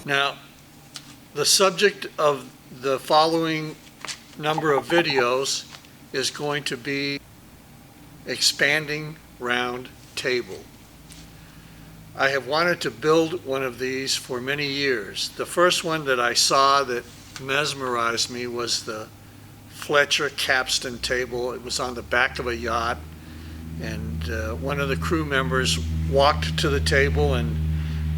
Now, the subject of the following number of videos is going to be expanding round table. I have wanted to build one of these for many years. The first one that I saw that mesmerized me was the Fletcher capstan table. It was on the back of a yacht, and one of the crew members walked to the table and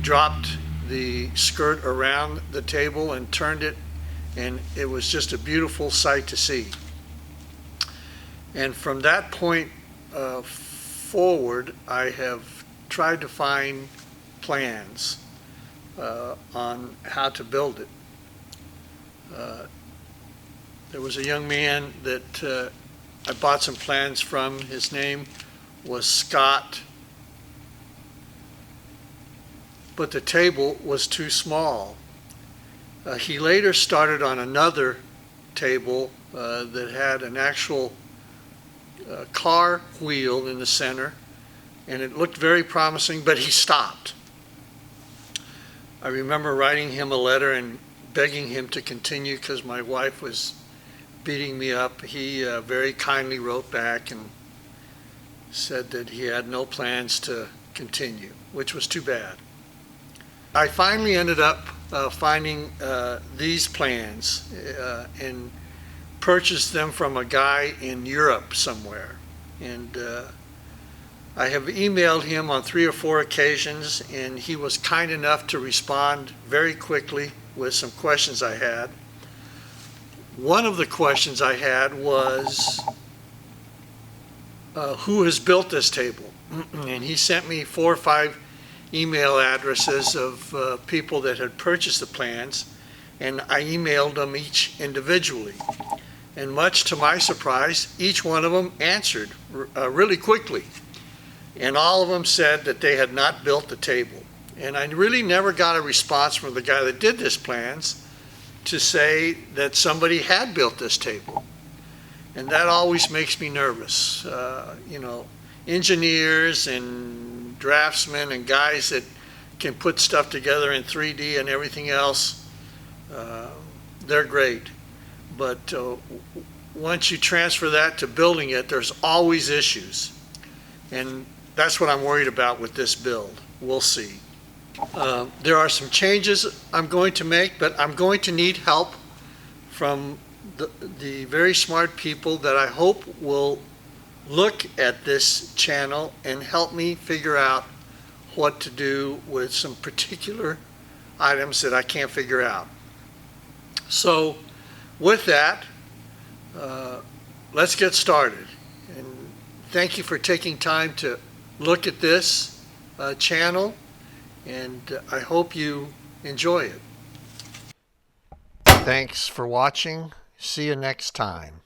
dropped the skirt around the table and turned it, and it was just a beautiful sight to see. And from that point forward, I have tried to find plans on how to build it. There was a young man that I bought some plans from. His name was Scott, but the table was too small. He later started on another table that had an actual car wheel in the center, and it looked very promising, but he stopped. I remember writing him a letter and begging him to continue because my wife was beating me up. He very kindly wrote back and said that he had no plans to continue, which was too bad. I finally ended up finding these plans and purchased them from a guy in Europe somewhere. And I have emailed him on 3 or 4 occasions, and he was kind enough to respond very quickly with some questions I had. One of the questions I had was, who has built this table? And he sent me 4 or 5 email addresses of people that had purchased the plans, and I emailed them each individually. And much to my surprise, each one of them answered really quickly. And all of them said that they had not built the table. And I really never got a response from the guy that did this plans to say that somebody had built this table. And that always makes me nervous. Engineers and draftsmen and guys that can put stuff together in 3D and everything else, they're great. But once you transfer that to building it, there's always issues. And that's what I'm worried about with this build. We'll see. There are some changes I'm going to make, but I'm going to need help from the very smart people that I hope will look at this channel and help me figure out what to do with some particular items that I can't figure out. So with that, let's get started. And thank you for taking time to look at this channel, and I hope you enjoy it. Thanks for watching. See you next time.